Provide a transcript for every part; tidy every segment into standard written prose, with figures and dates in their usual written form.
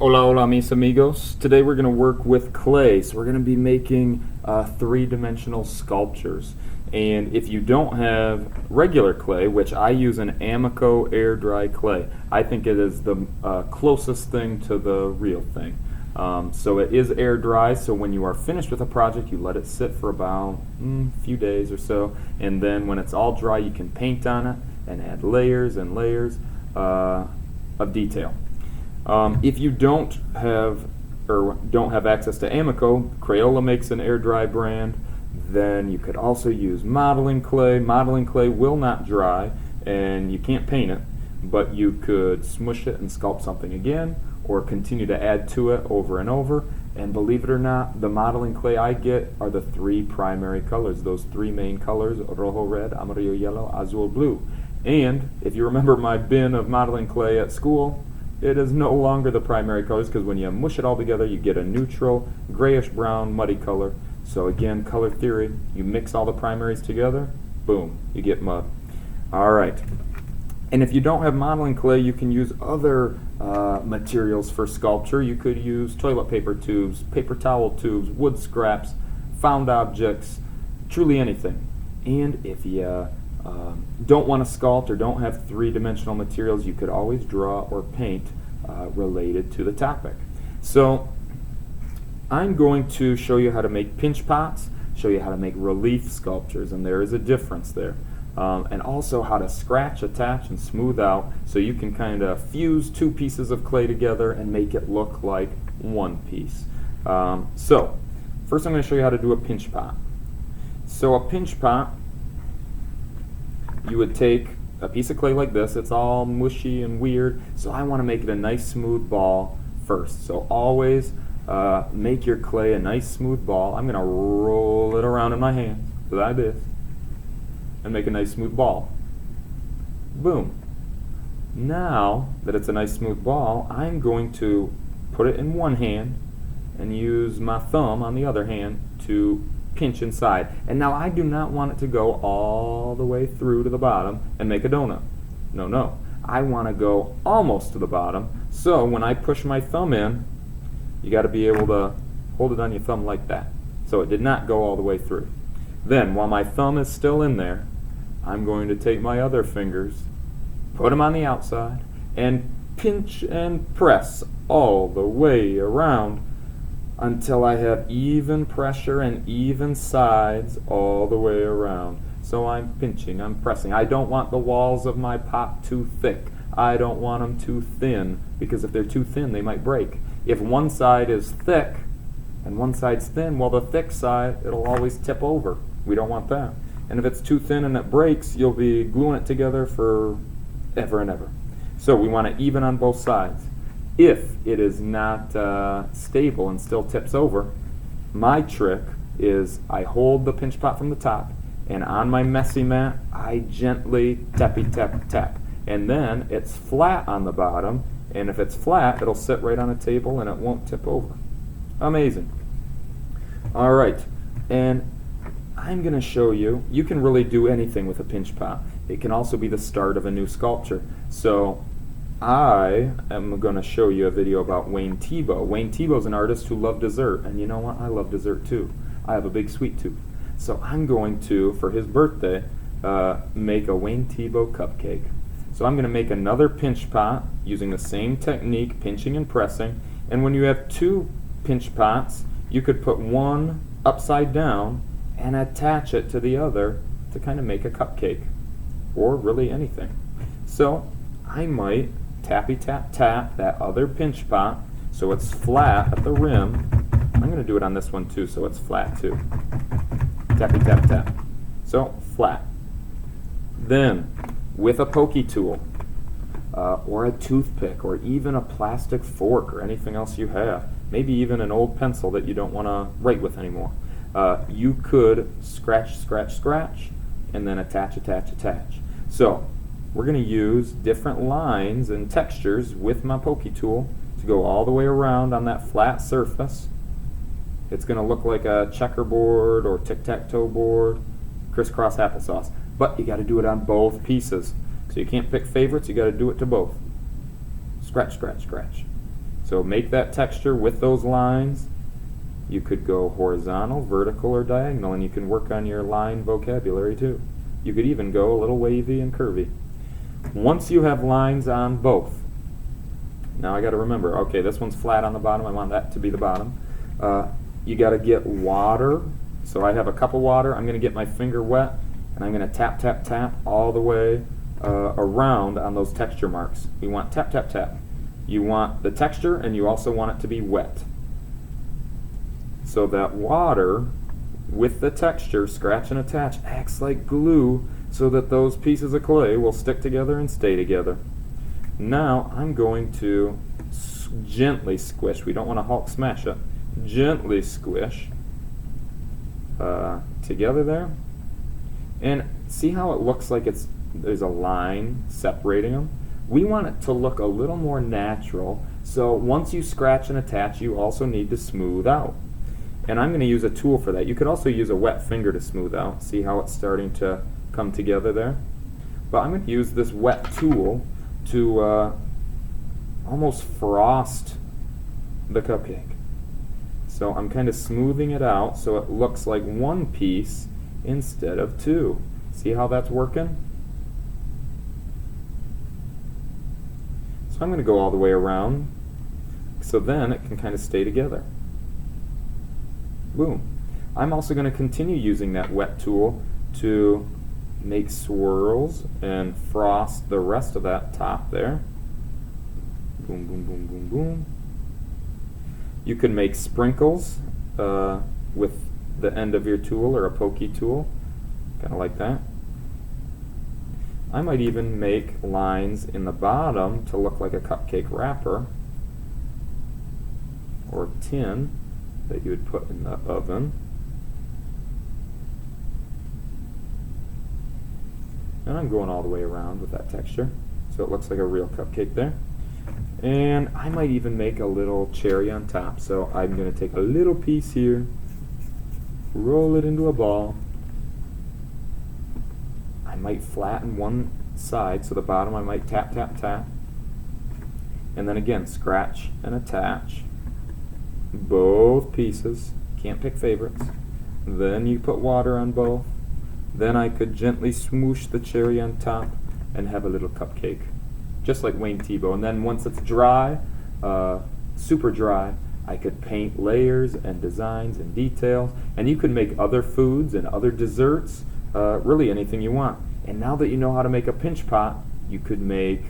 Hola, hola, mis amigos. Today we're going to work with clay. So we're going to be making three-dimensional sculptures. And if you don't have regular clay, which I use an Amico air dry clay, I think it is the closest thing to the real thing. So it is air dry, so when you are finished with a project, you let it sit for about a few days or so. And then when it's all dry, you can paint on it and add layers and layers of detail. If you don't have access to Amico, Crayola makes an air dry brand. Then you could also use modeling clay. Modeling clay will not dry, and you can't paint it, but you could smush it and sculpt something again, or continue to add to it over and over. And believe it or not, the modeling clay I get are the three primary colors, those three main colors: rojo, red, amarillo, yellow, azul, blue. And if you remember my bin of modeling clay at school, it is no longer the primary colors, because when you mush it all together, you get a neutral, grayish brown, muddy color. So again, color theory, you mix all the primaries together, boom, you get mud. All right. And if you don't have modeling clay, you can use other materials for sculpture. You could use toilet paper tubes, paper towel tubes, wood scraps, found objects, truly anything. And if you don't want to sculpt or don't have three-dimensional materials, you could always draw or paint related to the topic. So I'm going to show you how to make pinch pots, show you how to make relief sculptures, and there is a difference there. And also how to scratch, attach, and smooth out, so you can kind of fuse two pieces of clay together and make it look like one piece. So first I'm going to show you how to do a pinch pot. So a pinch pot, you would take a piece of clay like this. It's all mushy and weird, so I want to make it a nice smooth ball first. So always make your clay a nice smooth ball. I'm going to roll it around in my hands like this and make a nice smooth ball. Boom. Now that it's a nice smooth ball, I'm going to put it in one hand and use my thumb on the other hand to pinch inside. And now I do not want it to go all the way through to the bottom and make a donut. No. I want to go almost to the bottom. So when I push my thumb in, you got to be able to hold it on your thumb like that. So it did not go all the way through. Then while my thumb is still in there, I'm going to take my other fingers, put them on the outside, and pinch and press all the way around until I have even pressure and even sides all the way around. So I'm pinching, I'm pressing. I don't want the walls of my pot too thick. I don't want them too thin, because if they're too thin, they might break. If one side is thick and one side's thin, well, the thick side, it'll always tip over. We don't want that. And if it's too thin and it breaks, you'll be gluing it together for ever and ever. So we want it even on both sides. If it is not stable and still tips over, my trick is I hold the pinch pot from the top, and on my messy mat, I gently tappy tap tap. And then it's flat on the bottom, and if it's flat, it'll sit right on a table and it won't tip over. Amazing. All right, and I'm going to show you, you can really do anything with a pinch pot. It can also be the start of a new sculpture. So I am going to show you a video about Wayne Thiebaud. Wayne Thiebaud is an artist who loved dessert, and you know what? I love dessert too. I have a big sweet tooth. So I'm going to, for his birthday, make a Wayne Thiebaud cupcake. So I'm going to make another pinch pot using the same technique, pinching and pressing. And when you have two pinch pots, you could put one upside down and attach it to the other to kind of make a cupcake, or really anything. So I might tappy tap tap that other pinch pot so it's flat at the rim. I'm going to do it on this one too, so it's flat too. Tappy tap tap. So flat. Then with a pokey tool or a toothpick or even a plastic fork or anything else you have, maybe even an old pencil that you don't want to write with anymore, you could scratch, scratch, scratch, and then attach, attach, attach. So we're going to use different lines and textures with my pokey tool to go all the way around on that flat surface. It's going to look like a checkerboard or tic-tac-toe board, crisscross applesauce. But you got to do it on both pieces. So you can't pick favorites, you got to do it to both. Scratch, scratch, scratch. So So make that texture with those lines. You could go horizontal, vertical, or diagonal, and you can work on your line vocabulary too. You could even go a little wavy and curvy. Once you have lines on both, now I got to remember, okay, this one's flat on the bottom, I want that to be the bottom. You got to get water. So I have a cup of water, I'm going to get my finger wet, and I'm going to tap, tap, tap all the way around on those texture marks. You want tap, tap, tap. You want the texture, and you also want it to be wet. So that water with the texture, scratch and attach, acts like glue so that those pieces of clay will stick together and stay together. Now I'm going to gently squish. We don't want to Hulk smash it. Gently squish together there. And see how it looks like there's a line separating them? We want it to look a little more natural, so once you scratch and attach, you also need to smooth out. And I'm going to use a tool for that. You could also use a wet finger to smooth out. See how it's starting to come together there? But I'm going to use this wet tool to almost frost the cupcake. So I'm kind of smoothing it out so it looks like one piece instead of two. See how that's working? So I'm going to go all the way around so then it can kind of stay together. Boom. I'm also going to continue using that wet tool to make swirls and frost the rest of that top there. Boom, boom, boom, boom, boom. You can make sprinkles with the end of your tool or a pokey tool, kind of like that. I might even make lines in the bottom to look like a cupcake wrapper or tin that you would put in the oven. And I'm going all the way around with that texture so it looks like a real cupcake there. And I might even make a little cherry on top. So I'm going to take a little piece here, roll it into a ball. I might flatten one side, so the bottom I might tap, tap, tap. And then again, scratch and attach both pieces. Can't pick favorites. Then you put water on both. Then I could gently smoosh the cherry on top and have a little cupcake, just like Wayne Thiebaud. And then once it's dry, super dry, I could paint layers and designs and details. And you could make other foods and other desserts, really anything you want. And now that you know how to make a pinch pot, you could make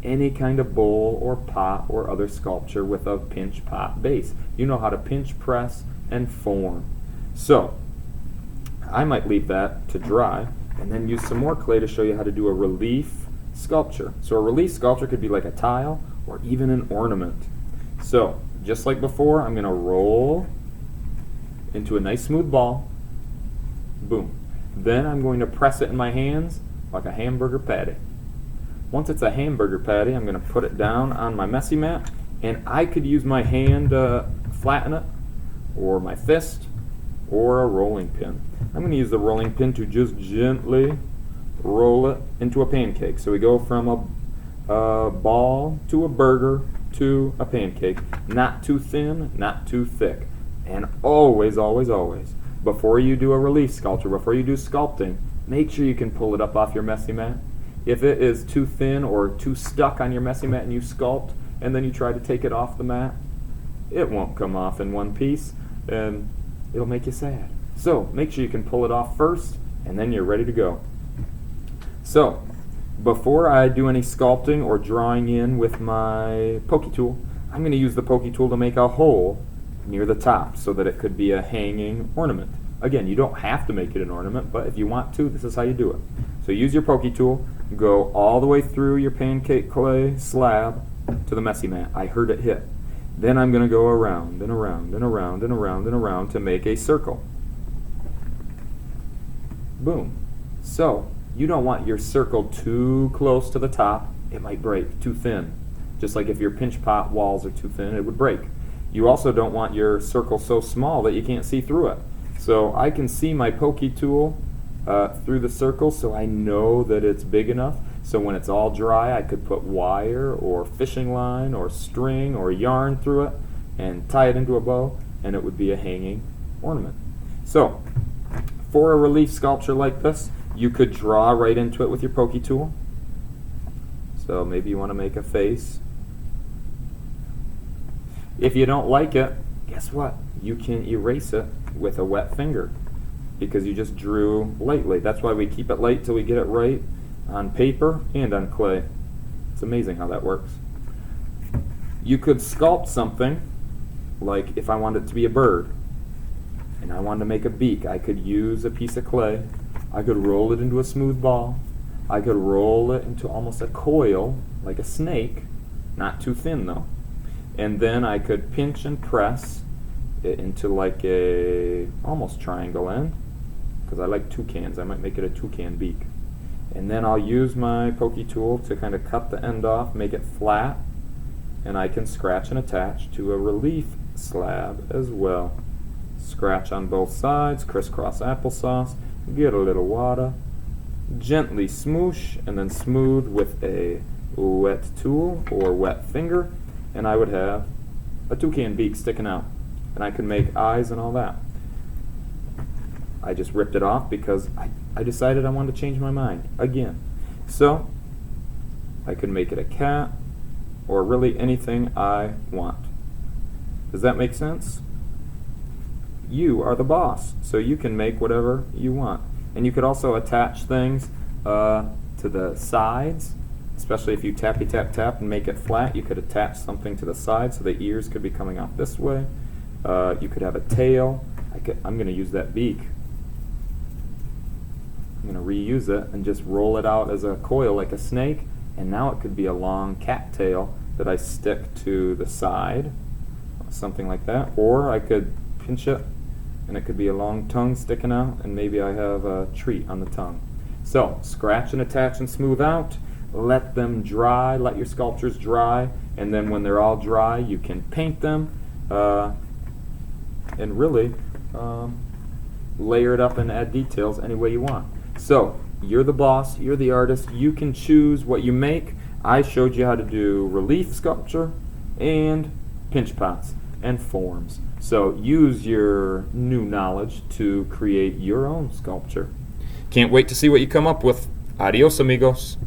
any kind of bowl or pot or other sculpture with a pinch pot base. You know how to pinch, press, and form. So I might leave that to dry and then use some more clay to show you how to do a relief sculpture. So a relief sculpture could be like a tile or even an ornament. So just like before, I'm going to roll into a nice smooth ball. Boom. Then I'm going to press it in my hands like a hamburger patty. Once it's a hamburger patty, I'm going to put it down on my messy mat, and I could use my hand to flatten it, or my fist, or a rolling pin. I'm going to use the rolling pin to just gently roll it into a pancake. So we go from a ball to a burger to a pancake. Not too thin, not too thick. And always, always, always, before you do a relief sculpture, before you do sculpting, make sure you can pull it up off your messy mat. If it is too thin or too stuck on your messy mat and you sculpt and then you try to take it off the mat, it won't come off in one piece and it'll make you sad. So make sure you can pull it off first and then you're ready to go. So before I do any sculpting or drawing in with my pokey tool, I'm going to use the pokey tool to make a hole near the top so that it could be a hanging ornament. Again, you don't have to make it an ornament, but if you want to, this is how you do it. So use your pokey tool, go all the way through your pancake clay slab to the messy mat. I heard it hit. Then I'm going to go around and around and around and around and around to make a circle. Boom. So you don't want your circle too close to the top. It might break. Too thin. Just like if your pinch pot walls are too thin, it would break. You also don't want your circle so small that you can't see through it. So I can see my pokey tool through the circle, so I know that it's big enough. So when it's all dry, I could put wire or fishing line or string or yarn through it and tie it into a bow, and it would be a hanging ornament. So for a relief sculpture like this, you could draw right into it with your pokey tool. So maybe you want to make a face. If you don't like it, guess what? You can erase it with a wet finger because you just drew lightly. That's why we keep it light till we get it right on paper and on clay. It's amazing how that works. You could sculpt something like if I wanted it to be a bird and I wanted to make a beak, I could use a piece of clay. I could roll it into a smooth ball. I could roll it into almost a coil like a snake, not too thin though. And then I could pinch and press it into like a almost triangle end, because I like toucans. I might make it a toucan beak. And then I'll use my pokey tool to kind of cut the end off, make it flat, and I can scratch and attach to a relief slab as well. Scratch on both sides, crisscross applesauce, get a little water, gently smoosh, and then smooth with a wet tool or wet finger, and I would have a toucan beak sticking out. And I could make eyes and all that. I just ripped it off because I decided I wanted to change my mind again. So I could make it a cat or really anything I want. Does that make sense? You are the boss, so you can make whatever you want. And you could also attach things to the sides, especially if you tappy tap tap and make it flat. You could attach something to the side so the ears could be coming off this way. You could have a tail. I'm going to use that beak. I'm going to reuse it and just roll it out as a coil like a snake, and now it could be a long cat tail that I stick to the side, something like that. Or I could pinch it and it could be a long tongue sticking out, and maybe I have a treat on the tongue. So scratch and attach and smooth out. Let them dry. Let your sculptures dry, and then when they're all dry, you can paint them and really layer it up and add details any way you want. So you're the boss, you're the artist, you can choose what you make. I showed you how to do relief sculpture and pinch pots and forms. So use your new knowledge to create your own sculpture. Can't wait to see what you come up with. Adios, amigos.